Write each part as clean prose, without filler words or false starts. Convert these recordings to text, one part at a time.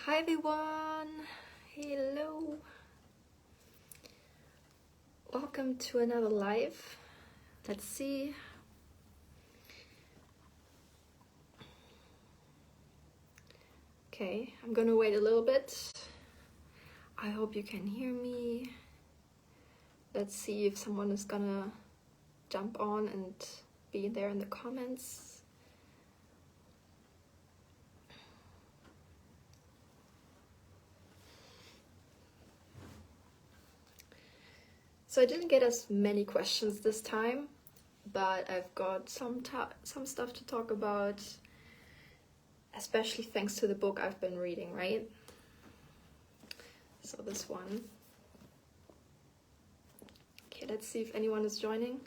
Hi everyone, hello. Welcome to another live. Let's see. Okay, I'm gonna wait a little bit. I hope you can hear me. Let's see if someone is gonna jump on and be there in the comments. So I didn't get as many questions this time, but I've got some stuff to talk about, especially thanks to the book I've been reading, right? So this one. Okay, let's see if anyone is joining.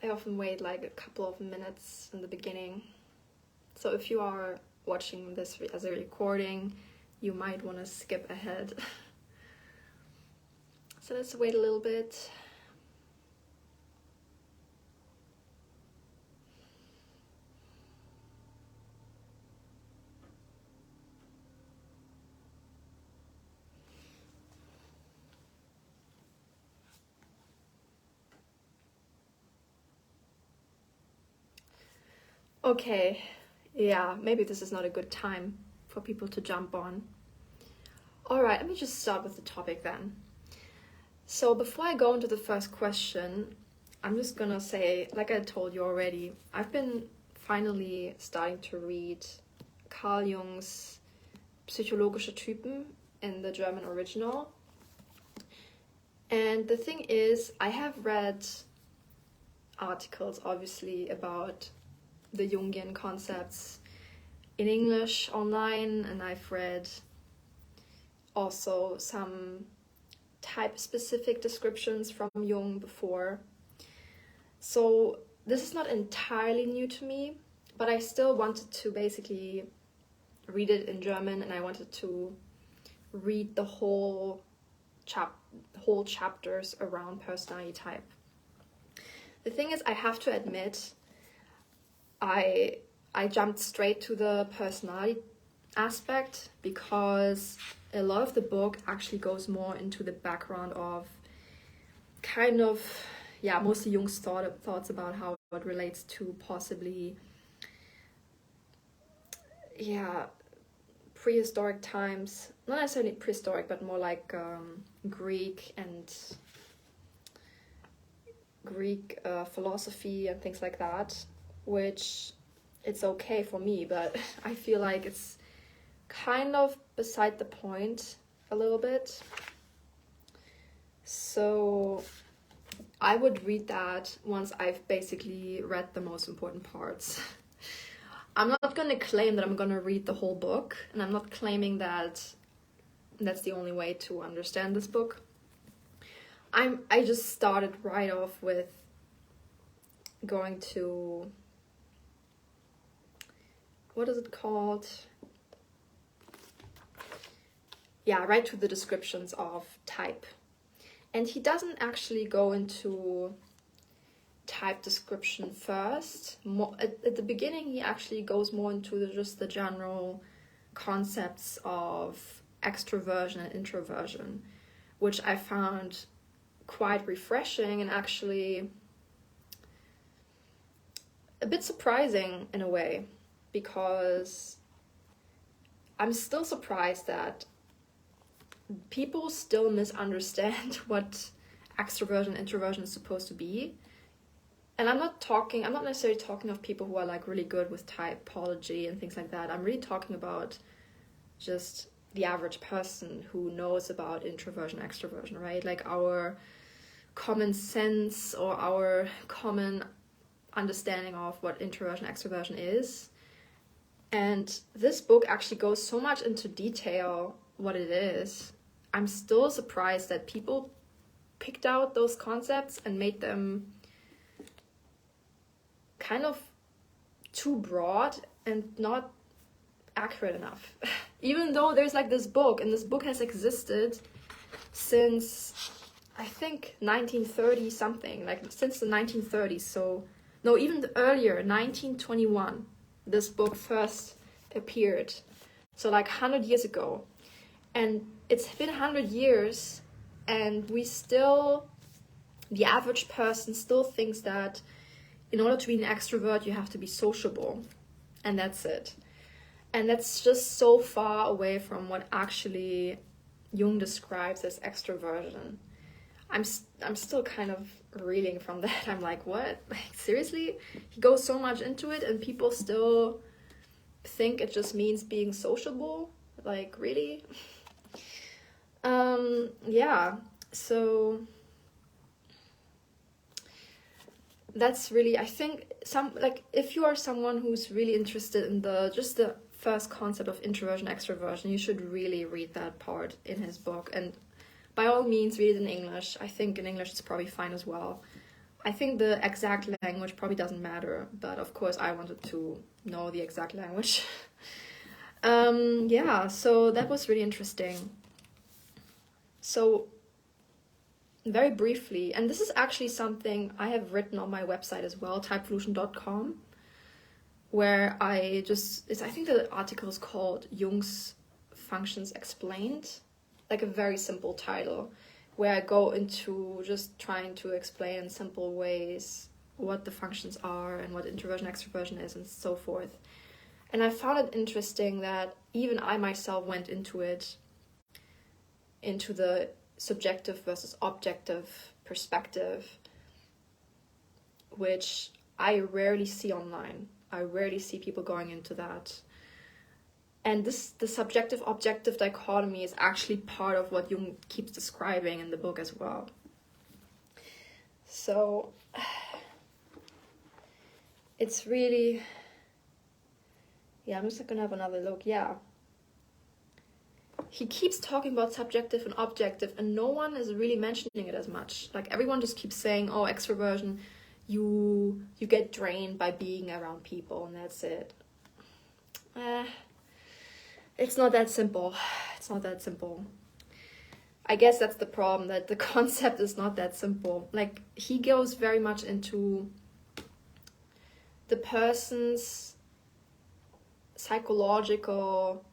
I often wait like a couple of minutes in the beginning. So if you are watching this as a recording, you might want to skip ahead. So let's wait a little bit. Okay, yeah, maybe this is not a good time for people to jump on. Alright, let me just start with the topic then. So before I go into the first question, I'm just gonna say, like I told you already, I've been finally starting to read Carl Jung's Psychologische Typen in the German original. And the thing is, I have read articles, obviously, about the Jungian concepts in English online, and I've read also some type-specific descriptions from Jung before. So this is not entirely new to me, but I still wanted to basically read it in German, and I wanted to read the whole chapters around personality type. The thing is, I have to admit, I jumped straight to the personality aspect because a lot of the book actually goes more into the background of kind of, mostly Jung's thoughts about how it relates to possibly, prehistoric times. Not necessarily prehistoric, but more like Greek philosophy and things like that, which it's okay for me, but I feel like it's kind of beside the point a little bit. So I would read that once I've basically read the most important parts. I'm not going to claim that I'm going to read the whole book, and I'm not claiming that that's the only way to understand this book. I just started right off with going to, what is it called? Right to the descriptions of type. And he doesn't actually go into type description first. At the beginning, he actually goes more into just the general concepts of extroversion and introversion, which I found quite refreshing and actually a bit surprising in a way, because I'm still surprised that people still misunderstand what extroversion and introversion is supposed to be. And I'm not necessarily talking of people who are like really good with typology and things like that. I'm really talking about just the average person who knows about introversion, extroversion, right? Like our common sense or our common understanding of what introversion, extroversion is. And this book actually goes so much into detail what it is. I'm still surprised that people picked out those concepts and made them kind of too broad and not accurate enough. Even though there's like this book, and this book has existed since I think 1930 something, like since the 1930s. So no, even earlier, 1921, this book first appeared. So like 100 years ago. And it's been 100 years, and we still, the average person still thinks that in order to be an extrovert, you have to be sociable, and that's it. And that's just so far away from what actually Jung describes as extroversion. I'm still kind of reeling from that. I'm like, what? Like, seriously? He goes so much into it, and people still think it just means being sociable? Like, really? Yeah, so that's really, I think, if you are someone who's really interested in the first concept of introversion extroversion, you should really read that part in his book, and by all means read it in English. I think in English it's probably fine as well. I think the exact language probably doesn't matter, but of course I wanted to know the exact language. Yeah, so that was really interesting. So very briefly, and this is actually something I have written on my website as well, typevolution.com, where I think the article is called Jung's Functions Explained, like a very simple title, where I go into just trying to explain in simple ways what the functions are and what introversion extroversion is and so forth. And I found it interesting that even I myself went into the subjective versus objective perspective, which I rarely see online. I rarely see people going into that. And the subjective-objective dichotomy is actually part of what Jung keeps describing in the book as well. So it's really, yeah, I'm just gonna have another look. Yeah. He keeps talking about subjective and objective, and no one is really mentioning it as much. Like, everyone just keeps saying, oh, extroversion, you get drained by being around people, and that's it. It's not that simple. It's not that simple. I guess that's the problem, that the concept is not that simple. Like, he goes very much into the person's psychological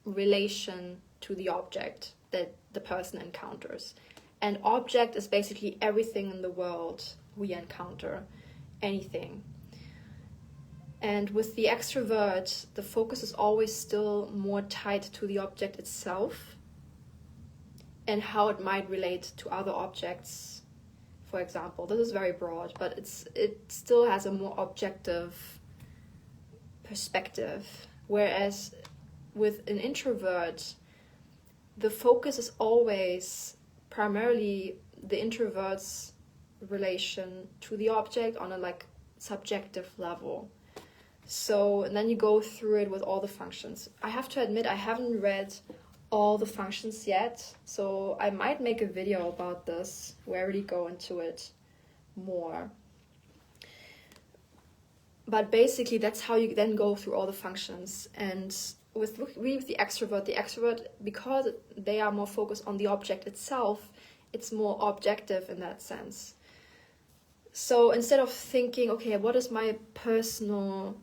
relation to the object that the person encounters. And object is basically everything in the world we encounter, anything. And with the extrovert, the focus is always still more tied to the object itself and how it might relate to other objects, for example. This is very broad, but it still has a more objective perspective. Whereas with an introvert, the focus is always primarily the introvert's relation to the object on a subjective level. So, and then you go through it with all the functions. I have to admit, I haven't read all the functions yet, so I might make a video about this where I really go into it more. But basically, that's how you then go through all the functions. And with the extrovert, because they are more focused on the object itself, it's more objective in that sense. So instead of thinking, okay, what is my personal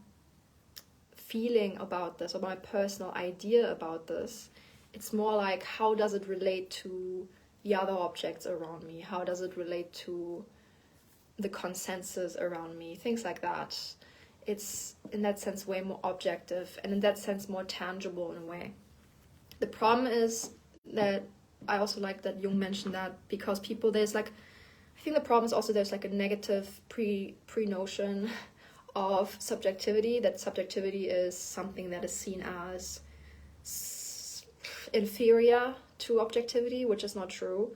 feeling about this or my personal idea about this, it's more like, how does it relate to the other objects around me? How does it relate to the consensus around me? Things like that. It's, in that sense, way more objective, and in that sense, more tangible in a way. The problem is that I also like that Jung mentioned that, because people, I think the problem is also there's a negative pre-notion of subjectivity, that subjectivity is something that is seen as inferior to objectivity, which is not true.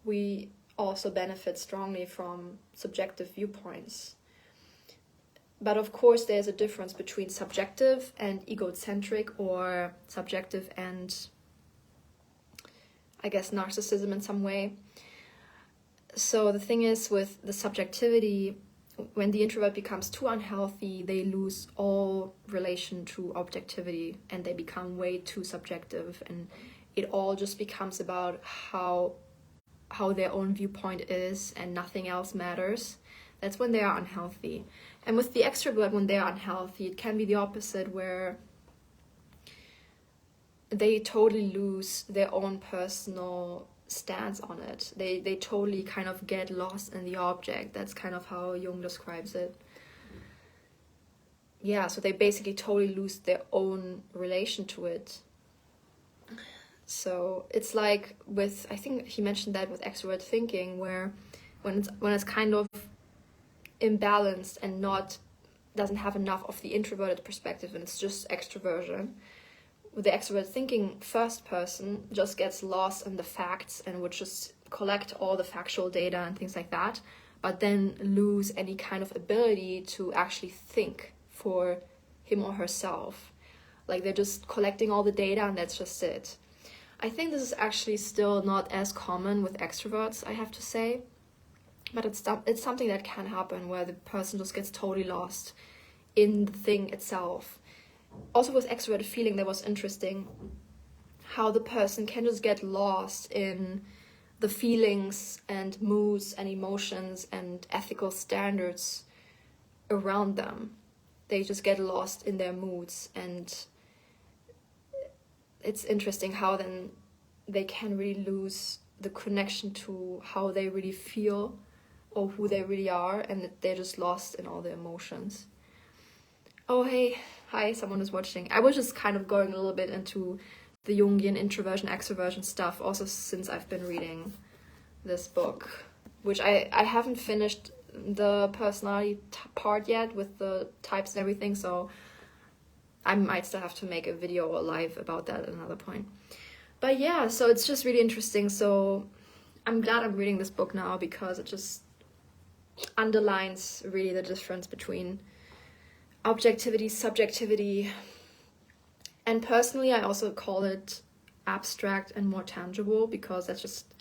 We also benefit strongly from subjective viewpoints. But of course, there's a difference between subjective and egocentric, or subjective and, I guess, narcissism in some way. So the thing is, with the subjectivity, when the introvert becomes too unhealthy, they lose all relation to objectivity and they become way too subjective, and it all just becomes about how how their own viewpoint is and nothing else matters, that's when they are unhealthy. And with the extrovert, when they are unhealthy, it can be the opposite, where they totally lose their own personal stance on it. They totally kind of get lost in the object. That's kind of how Jung describes it. Yeah, so they basically totally lose their own relation to it. So it's like with, I think he mentioned that with extrovert thinking, where when it's kind of imbalanced and doesn't have enough of the introverted perspective and it's just extroversion, with the extrovert thinking first person just gets lost in the facts and would just collect all the factual data and things like that, but then lose any kind of ability to actually think for him or herself. Like they're just collecting all the data and that's just it. I think this is actually still not as common with extroverts, I have to say, but it's something that can happen, where the person just gets totally lost in the thing itself. Also with extroverted feeling, that was interesting how the person can just get lost in the feelings and moods and emotions and ethical standards around them. They just get lost in their moods, and it's interesting how then they can really lose the connection to how they really feel or who they really are, and they're just lost in all the emotions. Oh, hey, hi, someone is watching. I was just kind of going a little bit into the Jungian Introversion Extroversion stuff, also since I've been reading this book, which I haven't finished the personality part yet with the types and everything, so I might still have to make a video or live about that at another point. But yeah, so it's just really interesting. So I'm glad I'm reading this book now, because it just underlines really the difference between objectivity, subjectivity, and personally I also call it abstract and more tangible, because that's just,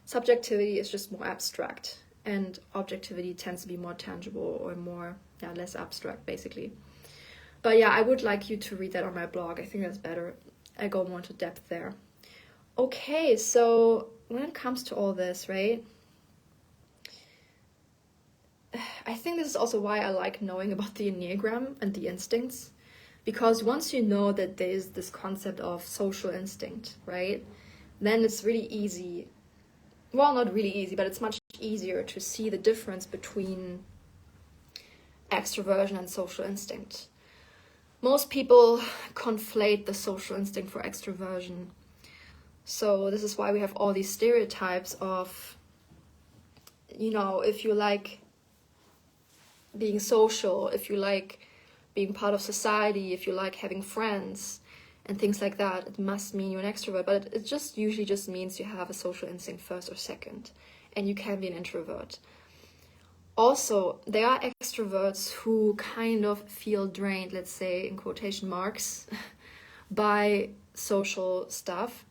subjectivity is just more abstract and objectivity tends to be more tangible or more, less abstract basically. But yeah, I would like you to read that on my blog. I think that's better. I go more into depth there. Okay, so when it comes to all this, right, I think this is also why I like knowing about the Enneagram and the instincts, because once you know that there is this concept of social instinct, right, then it's really easy, well, not really easy, but it's much easier to see the difference between extroversion and social instinct. Most people conflate the social instinct for extroversion. So this is why we have all these stereotypes of, if you like being social, if you like being part of society, if you like having friends and things like that, it must mean you're an extrovert. But it just usually just means you have a social instinct first or second, and you can be an introvert. Also, there are extroverts who kind of feel drained, let's say in quotation marks, by social stuff,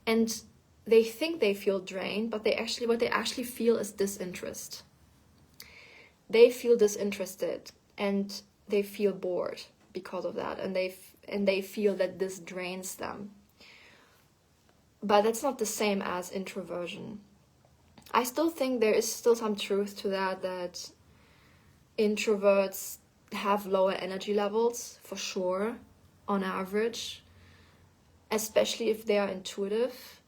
and they think they feel drained, but what they actually feel is disinterest. They feel disinterested and they feel bored because of that, and they feel that this drains them. But that's not the same as introversion. I still think there is still some truth to that introverts have lower energy levels, for sure, on average, especially if they are intuitive.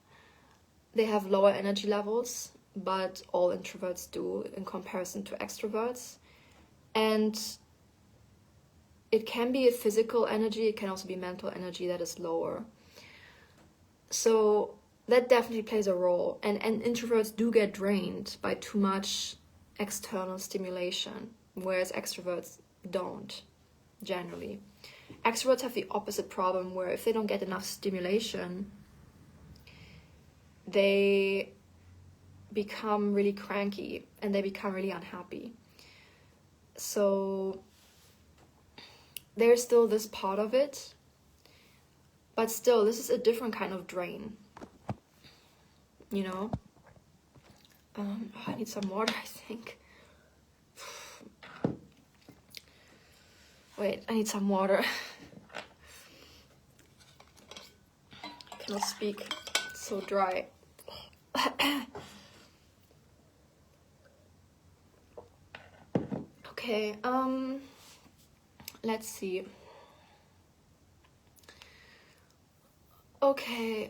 They have lower energy levels, but all introverts do in comparison to extroverts. And it can be a physical energy, it can also be mental energy that is lower. So that definitely plays a role. And introverts do get drained by too much external stimulation, whereas extroverts don't, generally. Extroverts have the opposite problem, where if they don't get enough stimulation, they become really cranky and they become really unhappy. So there's still this part of it, but still, this is a different kind of drain. I need some water, I think. Wait, I need some water. I cannot speak, it's so dry. Okay, let's see. Okay,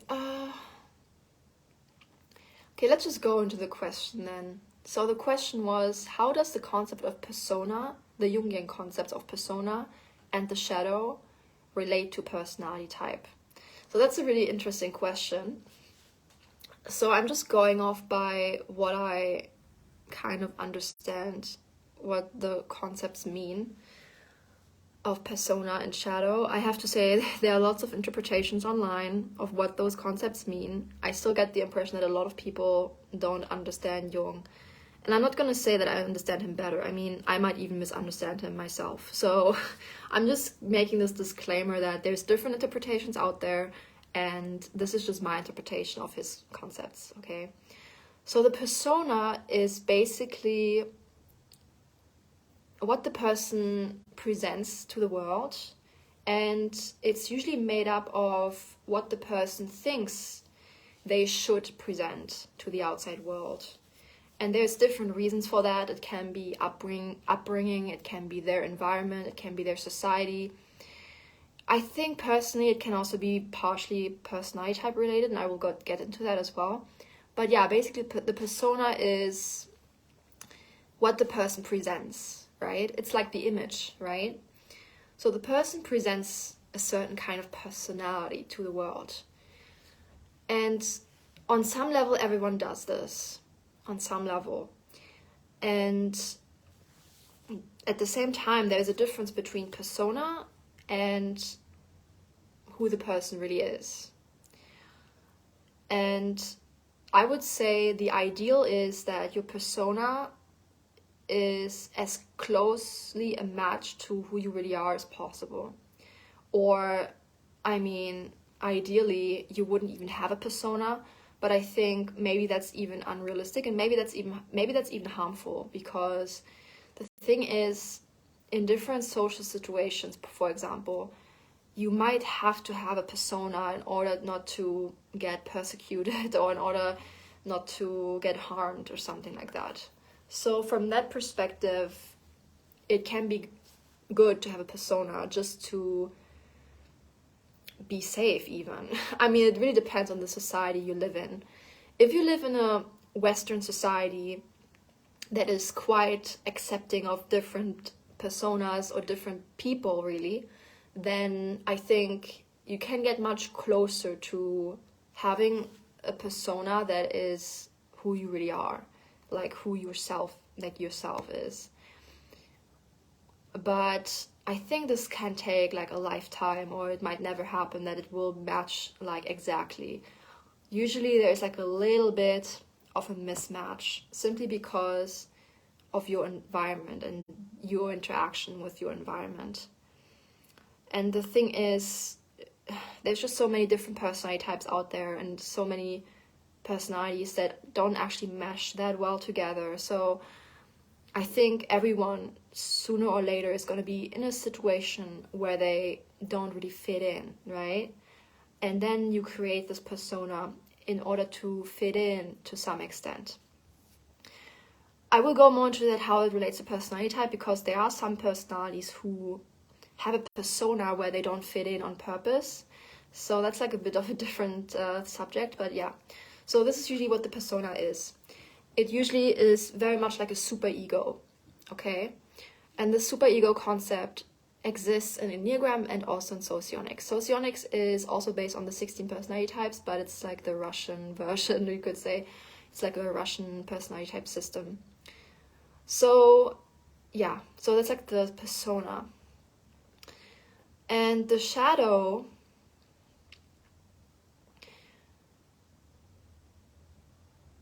let's just go into the question then. So the question was, how does the concept of persona, the Jungian concepts of persona and the shadow, relate to personality type? So that's a really interesting question. So I'm just going off by what I kind of understand what the concepts mean of persona and shadow. I have to say there are lots of interpretations online of what those concepts mean. I still get the impression that a lot of people don't understand Jung. And I'm not going to say that I understand him better. I mean, I might even misunderstand him myself. So I'm just making this disclaimer that there's different interpretations out there, and this is just my interpretation of his concepts, okay? So the persona is basically what the person presents to the world, and it's usually made up of what the person thinks they should present to the outside world. And there's different reasons for that. It can be upbringing, it can be their environment, it can be their society. I think personally it can also be partially personality type related, and I will get into that as well. But yeah, basically the persona is what the person presents, right? It's like the image, right? So the person presents a certain kind of personality to the world. And on some level, everyone does this. On some level. And at the same time, there's a difference between persona and who the person really is. And I would say the ideal is that your persona is as closely a match to who you really are as possible. Or, I mean, ideally, you wouldn't even have a persona, but I think maybe that's even unrealistic, and maybe that's even harmful, because the thing is, in different social situations, for example, you might have to have a persona in order not to get persecuted or in order not to get harmed or something like that. So from that perspective, it can be good to have a persona just to be safe even. I mean, it really depends on the society you live in. If you live in a Western society that is quite accepting of different personas or different people really, then I think you can get much closer to having a persona that is who you really are, like who yourself is. But I think this can take like a lifetime, or it might never happen that it will match like exactly. Usually there's like a little bit of a mismatch simply because of your environment and your interaction with your environment. And the thing is, there's just so many different personality types out there and so many personalities that don't actually mesh that well together. So I think everyone sooner or later is going to be in a situation where they don't really fit in, right? And then you create this persona in order to fit in to some extent. I will go more into that, how it relates to personality type, because there are some personalities who have a persona where they don't fit in on purpose. So that's like a bit of a different subject, but yeah. So this is usually what the persona is. It usually is very much like a superego, okay? And the superego concept exists in Enneagram and also in Socionics. Socionics is also based on the 16 personality types, but it's like the Russian version, you could say. It's like a Russian personality type system. So, yeah, so that's like the persona. And the shadow,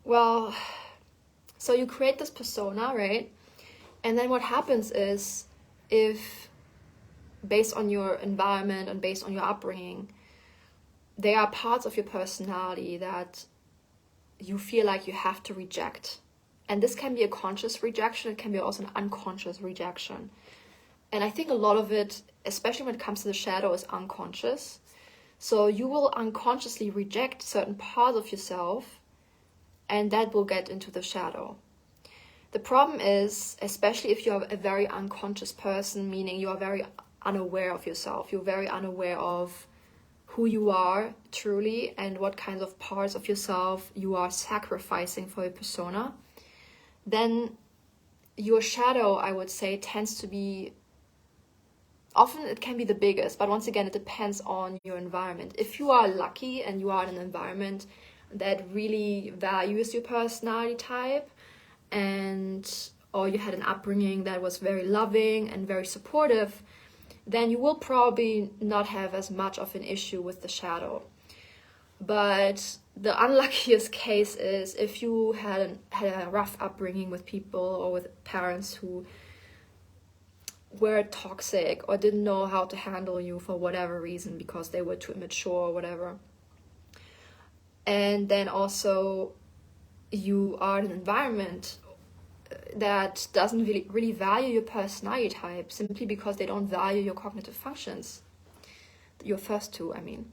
well, so you create this persona, right? And then what happens is, if based on your environment and based on your upbringing, there are parts of your personality that you feel like you have to reject. And this can be a conscious rejection, it can be also an unconscious rejection. And I think a lot of it, especially when it comes to the shadow, is unconscious. So you will unconsciously reject certain parts of yourself, and that will get into the shadow. The problem is, especially if you're a very unconscious person, meaning you are very unaware of yourself, you're very unaware of who you are truly and what kinds of parts of yourself you are sacrificing for your persona, then your shadow, I would say, tends to be, often it can be the biggest, but once again, it depends on your environment. If you are lucky and you are in an environment that really values your personality type, or you had an upbringing that was very loving and very supportive, then you will probably not have as much of an issue with the shadow. But the unluckiest case is if you had a rough upbringing with people or with parents who were toxic or didn't know how to handle you for whatever reason because they were too immature or whatever. And then also you are in an environment that doesn't really value your personality type simply because they don't value your cognitive functions, your first two, I mean,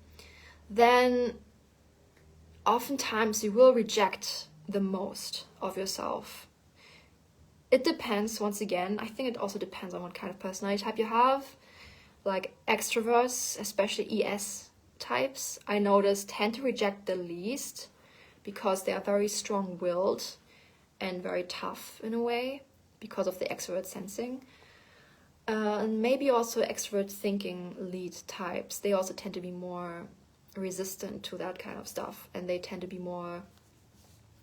then oftentimes you will reject the most of yourself. It depends, once again, I think it also depends on what kind of personality type you have. Like extroverts, especially ES types, I notice tend to reject the least because they are very strong-willed and very tough in a way because of the extrovert sensing. And maybe also extrovert thinking lead types, they also tend to be more resistant to that kind of stuff, and they tend to be more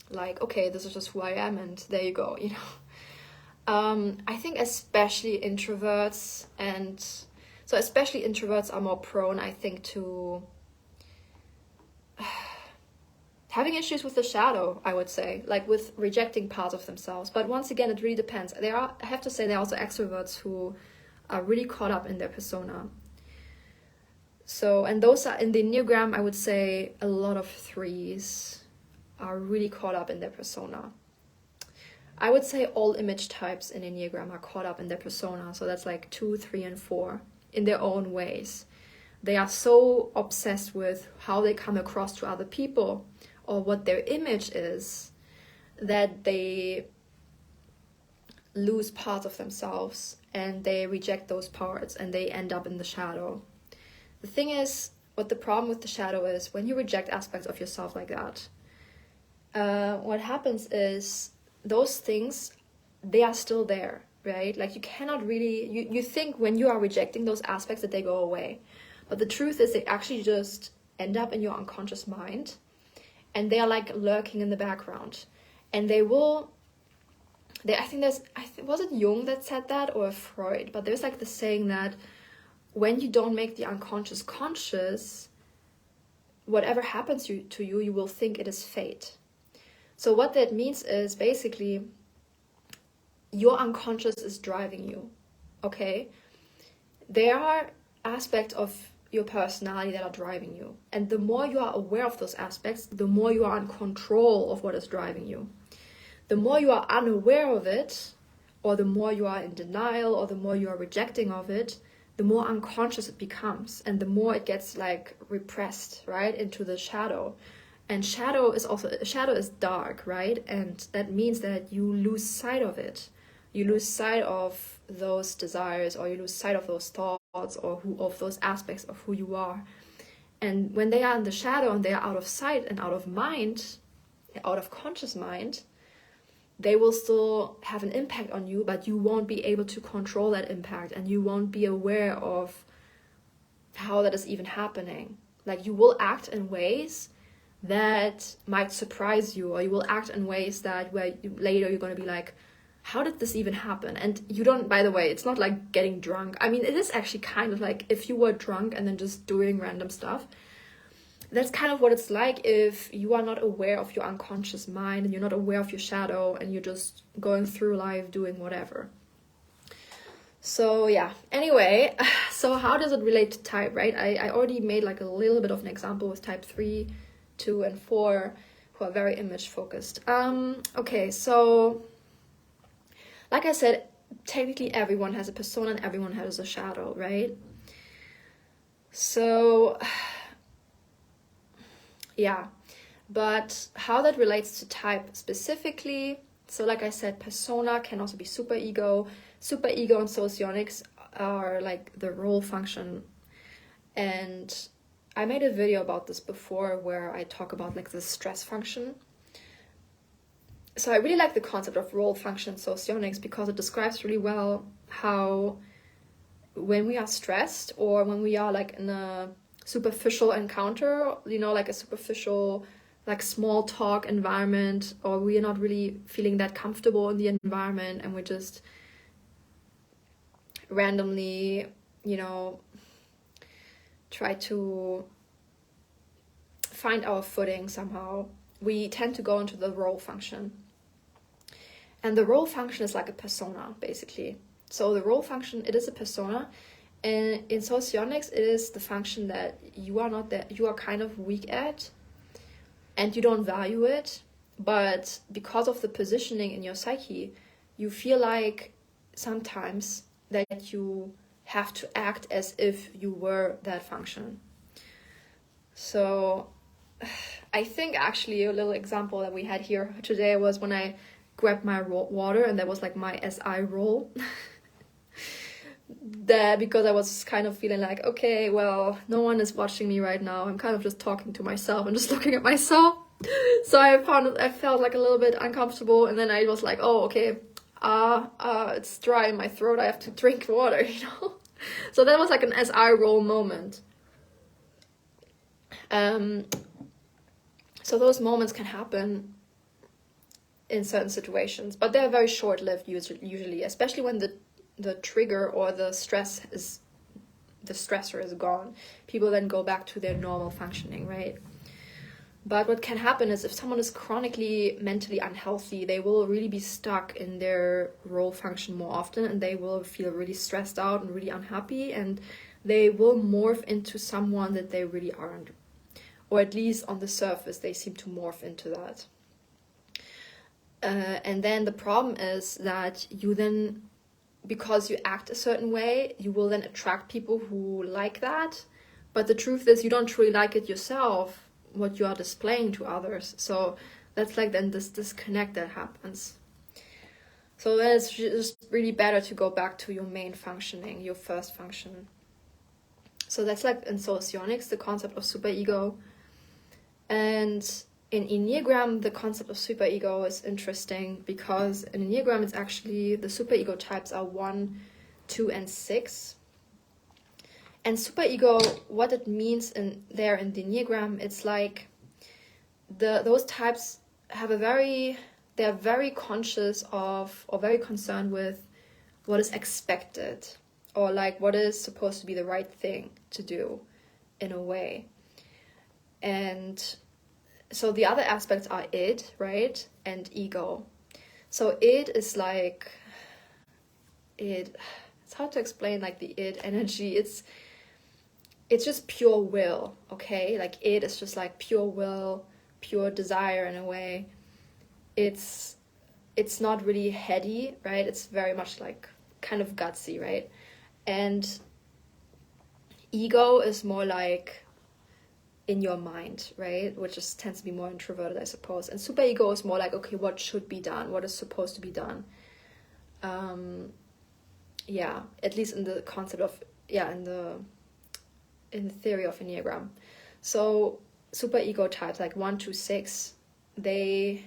like, okay, this is just who I am and there you go, you know. I think especially introverts, and so especially introverts are more prone, I think, to having issues with the shadow, I would say, like with rejecting parts of themselves. But once again, it really depends. I have to say, there are also extroverts who are really caught up in their persona. So, and those are, in the Enneagram, I would say a lot of 3s are really caught up in their persona. I would say all image types in Enneagram are caught up in their persona. So that's like 2, 3, and 4 in their own ways. They are so obsessed with how they come across to other people or what their image is that they lose parts of themselves and they reject those parts and they end up in the shadow. The thing is, what the problem with the shadow is, when you reject aspects of yourself like that, what happens is those things, they are still there, right? Like you cannot really, you think when you are rejecting those aspects that they go away. But the truth is they actually just end up in your unconscious mind and they are like lurking in the background. And they will, I think was it Jung that said that or Freud? But there's like the saying that when you don't make the unconscious conscious, whatever happens to you, you will think it is fate. So what that means is basically your unconscious is driving you, okay? There are aspects of your personality that are driving you. And the more you are aware of those aspects, the more you are in control of what is driving you. The more you are unaware of it, or the more you are in denial, or the more you are rejecting of it, the more unconscious it becomes, and the more it gets like repressed, right, into the shadow. And shadow is dark, right? And that means that you lose sight of it. You lose sight of those desires, or you lose sight of those thoughts, or of those aspects of who you are. And when they are in the shadow and they are out of sight and out of mind, out of conscious mind, they will still have an impact on you, but you won't be able to control that impact, and you won't be aware of how that is even happening. Like you will act in ways that might surprise you, or you will act in ways that later you're going to be like, how did this even happen? And you don't, by the way, it's not like getting drunk. I mean, it is actually kind of like if you were drunk and then just doing random stuff. That's kind of what it's like if you are not aware of your unconscious mind and you're not aware of your shadow and you're just going through life doing whatever. So yeah, anyway, so how does it relate to type, right? I already made like a little bit of an example with type 3, 2, and 4 who are very image focused. Okay, so like I said, technically everyone has a persona and everyone has a shadow, right? So yeah, but how that relates to type specifically, So like I said, persona can also be superego. Superego and socionics are like the role function. And I made a video about this before where I talk about like the stress function. So I really like the concept of role function socionics because it describes really well how when we are stressed or when we are like in a superficial encounter, you know, like a superficial, like small talk environment, or we are not really feeling that comfortable in the environment and we just randomly, you know, try to find our footing somehow, we tend to go into the role function. And the role function is like a persona, basically. So the role function, it is a persona. And in socionics, it is the function that you are kind of weak at and you don't value it. But because of the positioning in your psyche, you feel like sometimes that you have to act as if you were that function. So I think actually a little example that we had here today was when I grabbed my water, and that was like my SI role. That because I was kind of feeling like, okay, well, no one is watching me right now. I'm kind of just talking to myself and just looking at myself. So I felt like a little bit uncomfortable, and then I was like, oh, okay, it's dry in my throat. I have to drink water, you know. So that was like an SI role moment. So those moments can happen in certain situations, but they're very short-lived usually, especially when the trigger or the stressor is gone. People then go back to their normal functioning, right? But what can happen is if someone is chronically mentally unhealthy, they will really be stuck in their role function more often, and they will feel really stressed out and really unhappy, and they will morph into someone that they really aren't. Or at least on the surface, they seem to morph into that. And then the problem is that you then, because you act a certain way, you will then attract people who like that. But the truth is you don't truly like it yourself, what you are displaying to others. So that's like then this disconnect that happens. So then it's just really better to go back to your main functioning, your first function. So that's like in Socionics, the concept of superego. And in Enneagram, the concept of superego is interesting because in Enneagram, it's actually the superego types are 1, 2, and 6. And superego, what it means in the Enneagram, it's like those types have they're very conscious of or very concerned with what is expected or like what is supposed to be the right thing to do in a way. And so the other aspects are id, right? And ego. So id is like, it's hard to explain like the id energy. It's just pure will, okay? Like id is just like pure will, pure desire in a way. It's not really heady, right? It's very much like kind of gutsy, right? And ego is more like in your mind, right? Which just tends to be more introverted, I suppose. And superego is more like, okay, what should be done? What is supposed to be done? Yeah, at least in the concept of, in the theory of Enneagram. So superego types like 1, 2, 6, they,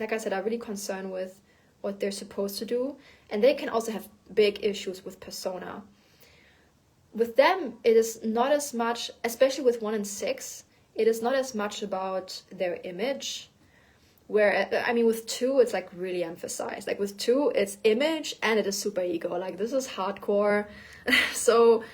like I said, are really concerned with what they're supposed to do. And they can also have big issues with persona. With them, it is not as much, especially with 1 and 6, it is not as much about their image. Where, I mean, with 2, it's like really emphasized. Like with 2, it's image and it is superego. Like this is hardcore. So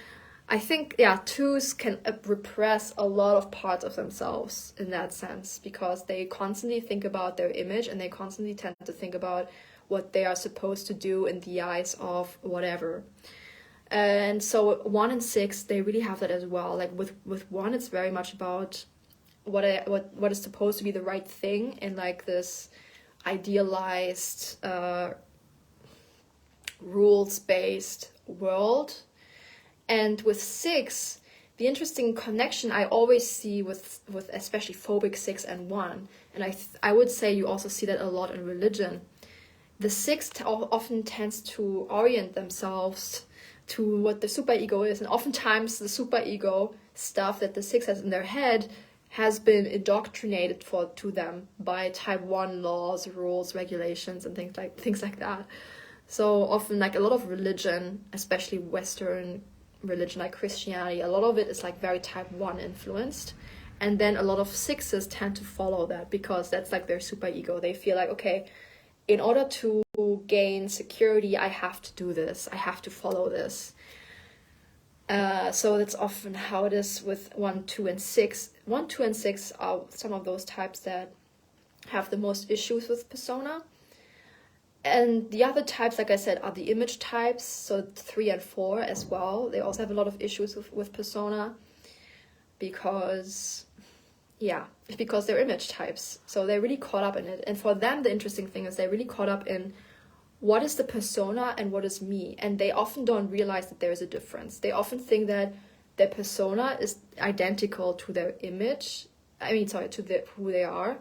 I think, 2s can repress a lot of parts of themselves in that sense because they constantly think about their image and they constantly tend to think about what they are supposed to do in the eyes of whatever. And so 1 and 6, they really have that as well. Like with 1, it's very much about what is supposed to be the right thing in like this idealized rules-based world. And with 6, the interesting connection I always see with especially phobic 6 and 1, and I would say you also see that a lot in religion, the six often tends to orient themselves to what the superego is, and oftentimes the superego stuff that the six has in their head has been indoctrinated to them by type 1 laws, rules, regulations, and things like that. So often, like, a lot of religion, especially Western religion like Christianity, a lot of it is like very type 1 influenced. And then a lot of sixes tend to follow that because that's like their superego. They feel like, okay, in order to gain security, I have to do this. I have to follow this. So that's often how it is with 1, 2, and 6. 1, 2, and 6 are some of those types that have the most issues with persona. And the other types, like I said, are the image types. So 3 and 4 as well. They also have a lot of issues with persona because they're image types. So they're really caught up in it. And for them, the interesting thing is they're really caught up in what is the persona and what is me. And they often don't realize that there is a difference. They often think that their persona is identical to their image. To who they are.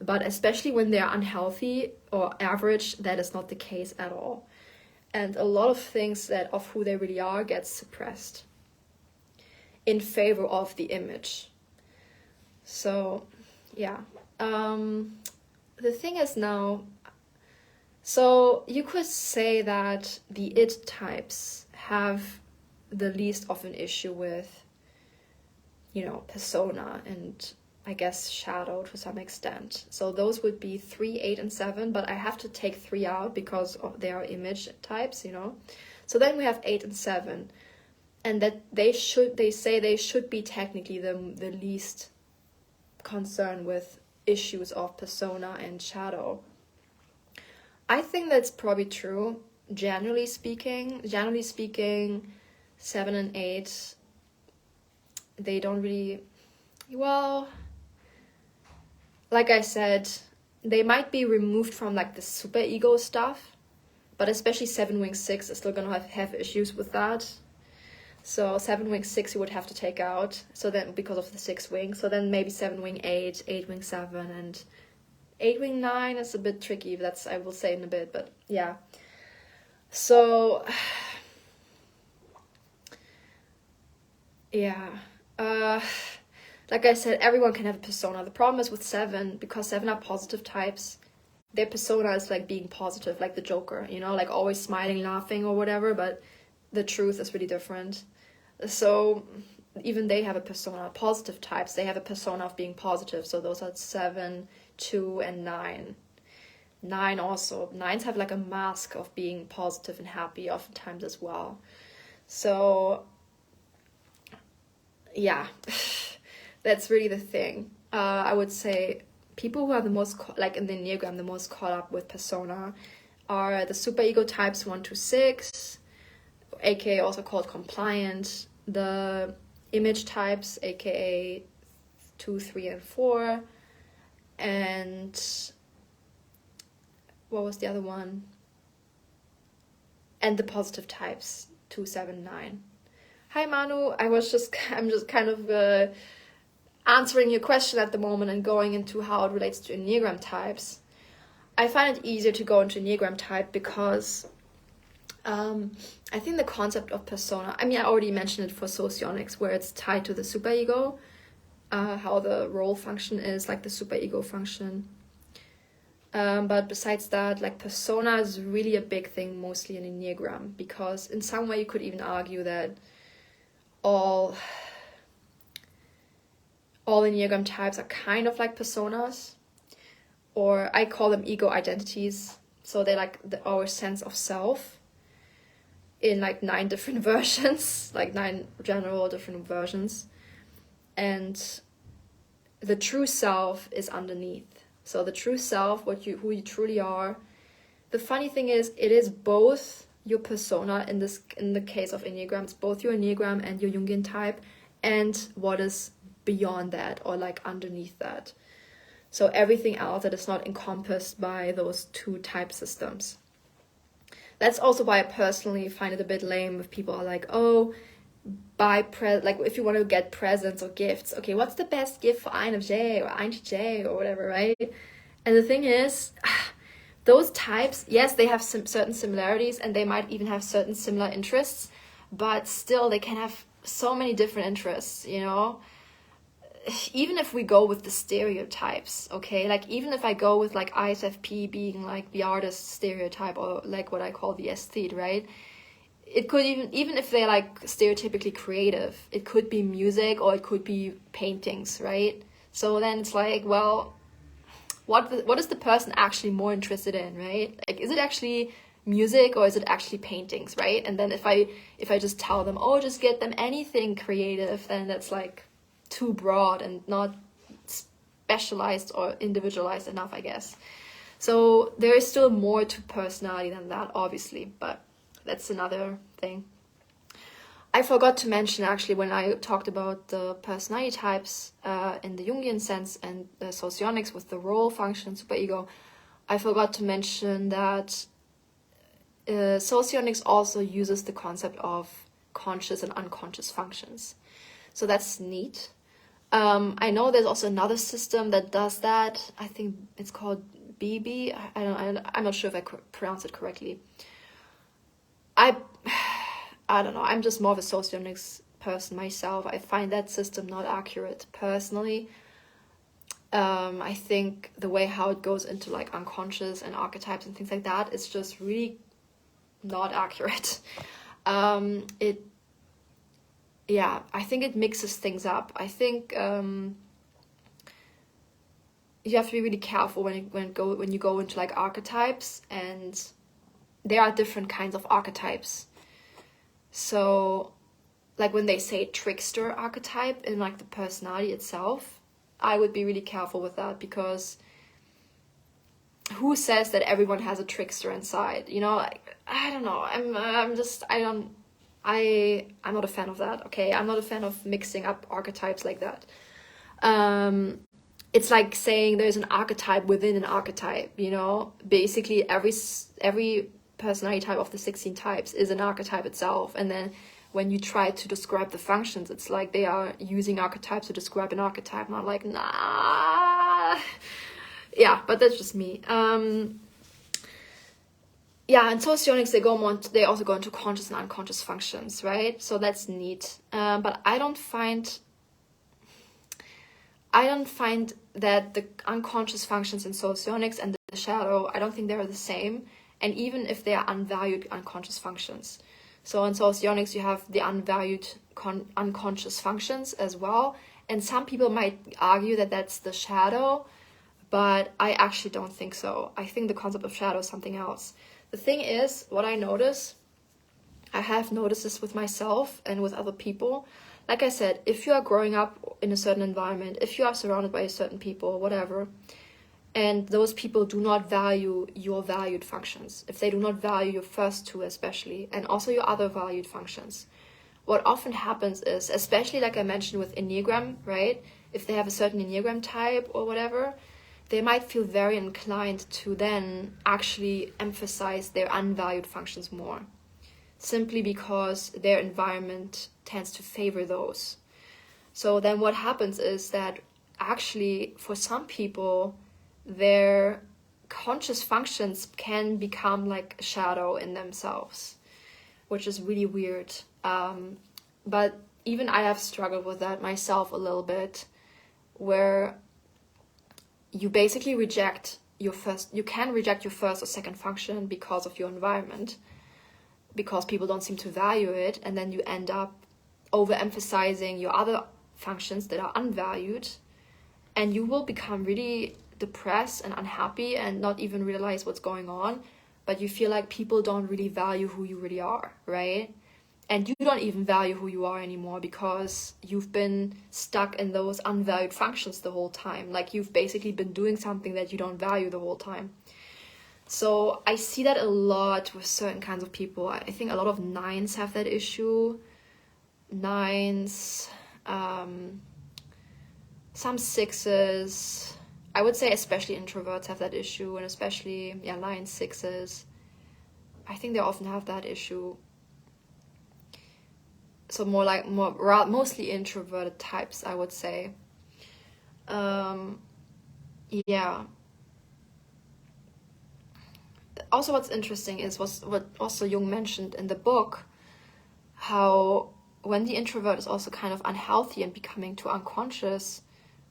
But especially when they're unhealthy or average, that is not the case at all. And a lot of things of who they really are gets suppressed in favor of the image. So, yeah. The thing is now, so you could say that the it types have the least of an issue with, persona and I guess shadow to some extent. So those would be 3, 8, and 7, but I have to take 3 out because they are image types, So then we have 8 and 7, and that they say they should be technically the least concerned with issues of persona and shadow. I think that's probably true. Generally speaking, 7 and 8, they don't really, like I said, they might be removed from like the superego stuff, but especially 7 wing 6 is still gonna have issues with that. So 7 wing 6 you would have to take out. So then because of the 6 wing, so then maybe 7 wing 8, 8 wing 7, and 8 wing 9 is a bit tricky. That's I will say in a bit, but yeah. So yeah. Like I said, everyone can have a persona. The problem is with 7, because 7 are positive types, their persona is like being positive, like the Joker, like always smiling, laughing or whatever, but the truth is really different. So even they have a persona. Positive types, they have a persona of being positive. So those are 7, 2, and 9. 9 also. 9s have like a mask of being positive and happy oftentimes as well. So yeah. That's really the thing. I would say people who are the most, like in the Enneagram, the most caught up with persona are the superego types 1 to 6, aka also called compliant, the image types, aka 2, 3, and 4, and what was the other one? And the positive types, 2, 7, 9. Hi Manu, I'm just kind of answering your question at the moment and going into how it relates to Enneagram types. I find it easier to go into Enneagram type because I think the concept of persona, I already mentioned it for Socionics, where it's tied to the superego, how the role function is like the superego function. But besides that, like persona is really a big thing, mostly in Enneagram, because in some way you could even argue that all Enneagram types are kind of like personas, or I call them ego identities. So they're like our sense of self in like 9 different versions, like 9 general different versions. And the true self is underneath. So the true self, who you truly are. The funny thing is, it is both your persona in the case of Enneagram, it's both your Enneagram and your Jungian type, and what is beyond that or like underneath that. So everything else that is not encompassed by those 2 type systems. That's also why I personally find it a bit lame if people are like, oh, like if you want to get presents or gifts, okay, what's the best gift for INFJ or INTJ or whatever, right? And the thing is, those types, yes, they have certain similarities, and they might even have certain similar interests, but still they can have so many different interests, you know. Even if we go with the stereotypes, okay, like even if I go with like ISFP being like the artist stereotype, or like what I call the aesthete, right? It could even if they're like stereotypically creative, it could be music or it could be paintings, right? So then it's like, well, what is the person actually more interested in, right? Like, is it actually music or is it actually paintings, right? And then if I just tell them, oh, just get them anything creative, then that's like too broad and not specialized or individualized enough, I guess. So there is still more to personality than that, obviously, but that's another thing. I forgot to mention, actually, when I talked about the personality types in the Jungian sense and the Socionics with the role, function, superego, I forgot to mention that Socionics also uses the concept of conscious and unconscious functions. So that's neat. I know there's also another system that does that. I think it's called BB. I'm not sure if I pronounce it correctly. I don't know. I'm just more of a Socionics person myself. I find that system not accurate personally. I think the way how it goes into like unconscious and archetypes and things like that is just really not accurate. I think it mixes things up. I think you have to be really careful when you go into like archetypes, and there are different kinds of archetypes. So like when they say trickster archetype in like the personality itself, I would be really careful with that, because who says that everyone has a trickster inside? You know, like, I don't know. I'm not a fan of that. Okay, I'm not a fan of mixing up archetypes like that. It's like saying there's an archetype within an archetype, you know. Basically every personality type of the 16 types is an archetype itself, and then when you try to describe the functions, it's like they are using archetypes to describe an archetype, and I'm like, nah. Yeah, but that's just me. And Socionics, they also go into conscious and unconscious functions, right? So that's neat. But I don't find that the unconscious functions in Socionics and the shadow, I don't think they're the same. And even if they are unvalued unconscious functions. So in Socionics, you have the unvalued unconscious functions as well. And some people might argue that that's the shadow, but I actually don't think so. I think the concept of shadow is something else. The thing is, what I notice, I have noticed this with myself and with other people. Like I said, if you are growing up in a certain environment, if you are surrounded by certain people, whatever, and those people do not value your valued functions, if they do not value your first two especially, and also your other valued functions, what often happens is, especially like I mentioned with Enneagram, right? If they have a certain Enneagram type or whatever, they might feel very inclined to then actually emphasize their unvalued functions more, simply because their environment tends to favor those. So then what happens is that actually for some people, their conscious functions can become like a shadow in themselves, which is really weird. But even I have struggled with that myself a little bit, where you basically you can reject your first or second function because of your environment, because people don't seem to value it, and then you end up overemphasizing your other functions that are unvalued, and you will become really depressed and unhappy and not even realize what's going on, but you feel like people don't really value who you really are, right? And you don't even value who you are anymore because you've been stuck in those unvalued functions the whole time. Like you've basically been doing something that you don't value the whole time. So I see that a lot with certain kinds of people. I think a lot of 9s have that issue. 9s, some 6s. I would say especially introverts have that issue, and especially 9s, 6s. I think they often have that issue. So mostly introverted types, I would say. Yeah. also what's interesting is what also Jung mentioned in the book, how when the introvert is also kind of unhealthy and becoming too unconscious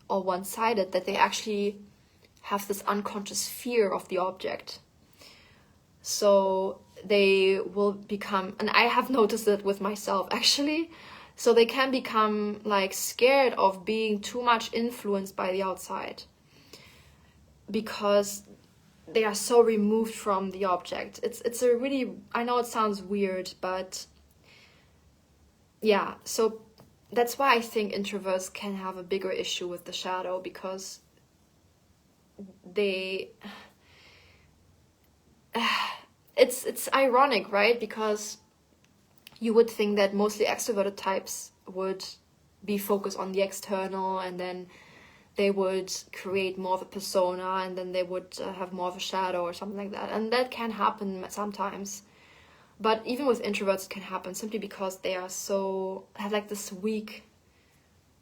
or one-sided, that they actually have this unconscious fear of the object. So they will become, and I have noticed it with myself actually, so they can become like scared of being too much influenced by the outside because they are so removed from the object. It's a really, I know it sounds weird, but yeah, so that's why I think introverts can have a bigger issue with the shadow, because they it's ironic, right? Because you would think that mostly extroverted types would be focused on the external, and then they would create more of a persona, and then they would have more of a shadow or something like that. And that can happen sometimes. But even with introverts, it can happen simply because they are have like this weak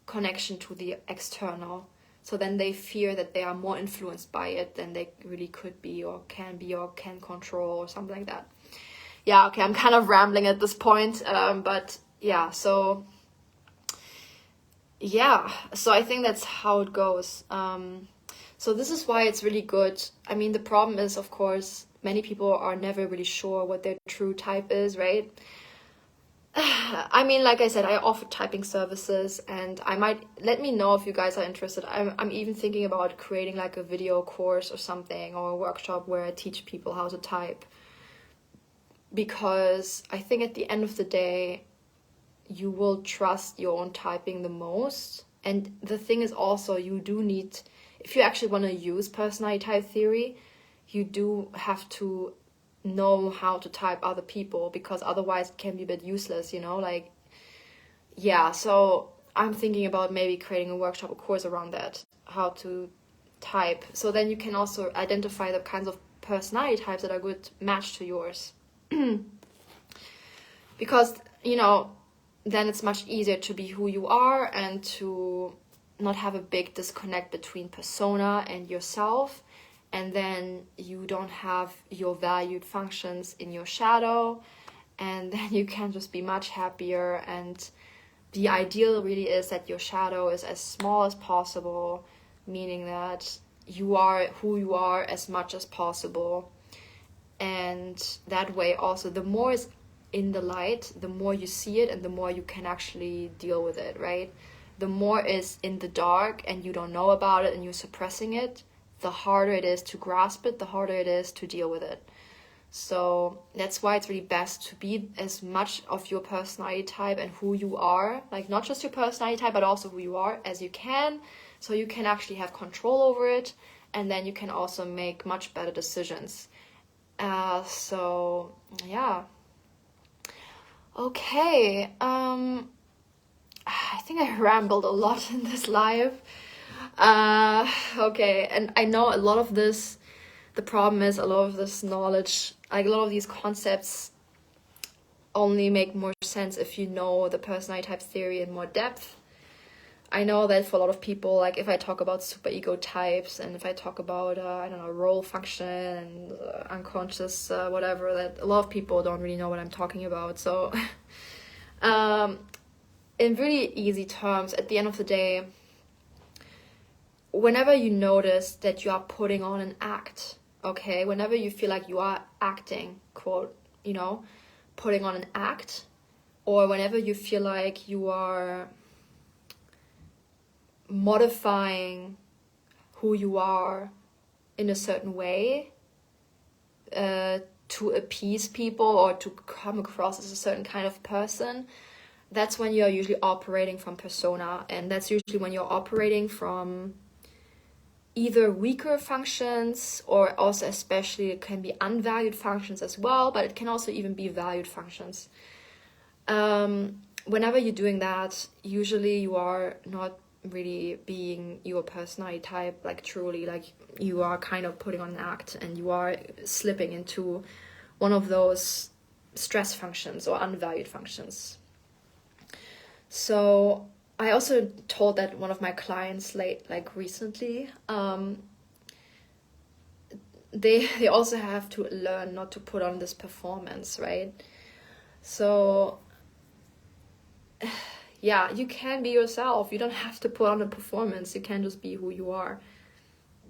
connection to the external. So then they fear that they are more influenced by it than they really could be or can control or something like that. Yeah, okay, I'm kind of rambling at this point, but yeah, so I think that's how it goes. So this is why it's really good. I mean, the problem is, of course, many people are never really sure what their true type is, right? I mean, like I said, I offer typing services, and let me know if you guys are interested. I'm even thinking about creating like a video course or something, or a workshop where I teach people how to type. Because I think at the end of the day, you will trust your own typing the most. And the thing is also, you do need, if you actually want to use personality type theory, you do have to know how to type other people, because otherwise it can be a bit useless, like, yeah. So I'm thinking about maybe creating a workshop, a course around that, how to type, so then you can also identify the kinds of personality types that are good match to yours. Because then it's much easier to be who you are and to not have a big disconnect between persona and yourself. And then you don't have your valued functions in your shadow, and then you can just be much happier. And the ideal really is that your shadow is as small as possible, meaning that you are who you are as much as possible. And that way also, the more is in the light, the more you see it and the more you can actually deal with it, right? The more is in the dark and you don't know about it and you're suppressing it, the harder it is to grasp it, the harder it is to deal with it. So that's why it's really best to be as much of your personality type and who you are, like not just your personality type, but also who you are, as you can, so you can actually have control over it, and then you can also make much better decisions. So yeah. Okay. I think I rambled a lot in this live. Okay, and I know a lot of this, the problem is a lot of this knowledge, like a lot of these concepts only make more sense if you know the personality type theory in more depth. I know that for a lot of people, like if I talk about superego types and if I talk about, role function and unconscious, whatever, that a lot of people don't really know what I'm talking about. So in really easy terms, at the end of the day, whenever you notice that you are putting on an act, okay, whenever you feel like you are acting, quote, putting on an act, or whenever you feel like you are modifying who you are in a certain way to appease people or to come across as a certain kind of person, that's when you're usually operating from persona. And that's usually when you're operating from either weaker functions, or also especially it can be unvalued functions as well, but it can also even be valued functions. Whenever you're doing that, usually you are not really being your personality type, like truly, like you are kind of putting on an act and you are slipping into one of those stress functions or unvalued functions. So I also told that one of my clients recently, they also have to learn not to put on this performance, right? So yeah, you can be yourself. You don't have to put on a performance. You can just be who you are.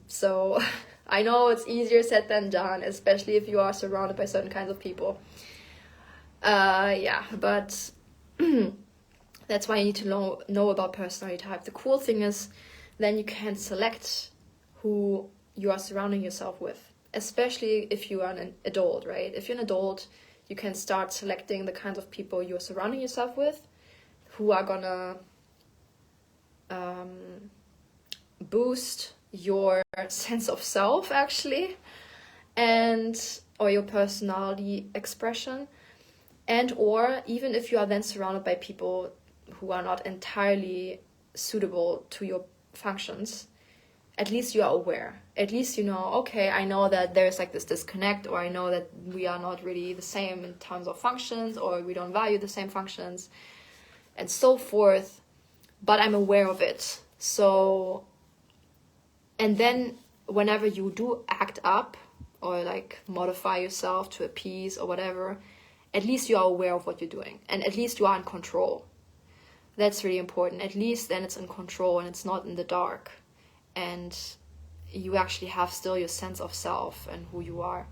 So I know it's easier said than done, especially if you are surrounded by certain kinds of people. Yeah, but that's why you need to know about personality type. The cool thing is then you can select who you are surrounding yourself with, especially if you are an adult, right? If you're an adult, you can start selecting the kinds of people you're surrounding yourself with, who are gonna boost your sense of self, actually, or your personality expression, and or even if you are then surrounded by people who are not entirely suitable to your functions, at least you are aware. At least you know, okay, I know that there's like this disconnect, or I know that we are not really the same in terms of functions, or we don't value the same functions, and so forth, but I'm aware of it. So, and then whenever you do act up or like modify yourself to appease or whatever, at least you are aware of what you're doing, and at least you are in control. That's really important. At least then it's in control and it's not in the dark, and you actually have still your sense of self and who you are.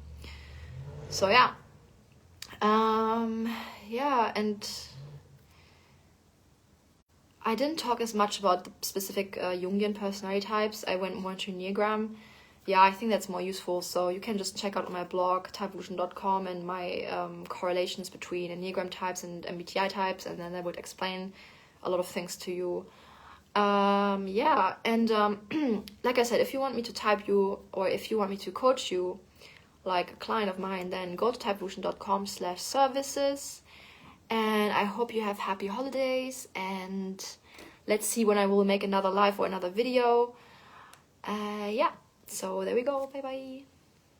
So yeah, and I didn't talk as much about the specific Jungian personality types. I went more into Enneagram. Yeah, I think that's more useful. So you can just check out on my blog, typevolution.com, and my correlations between Enneagram types and MBTI types, and then I would explain a lot of things to you. Yeah, and like I said, if you want me to type you, or if you want me to coach you like a client of mine, then go to typevolution.com/services. And I hope you have happy holidays, and let's see when I will make another live or another video. Yeah, so there we go. Bye bye.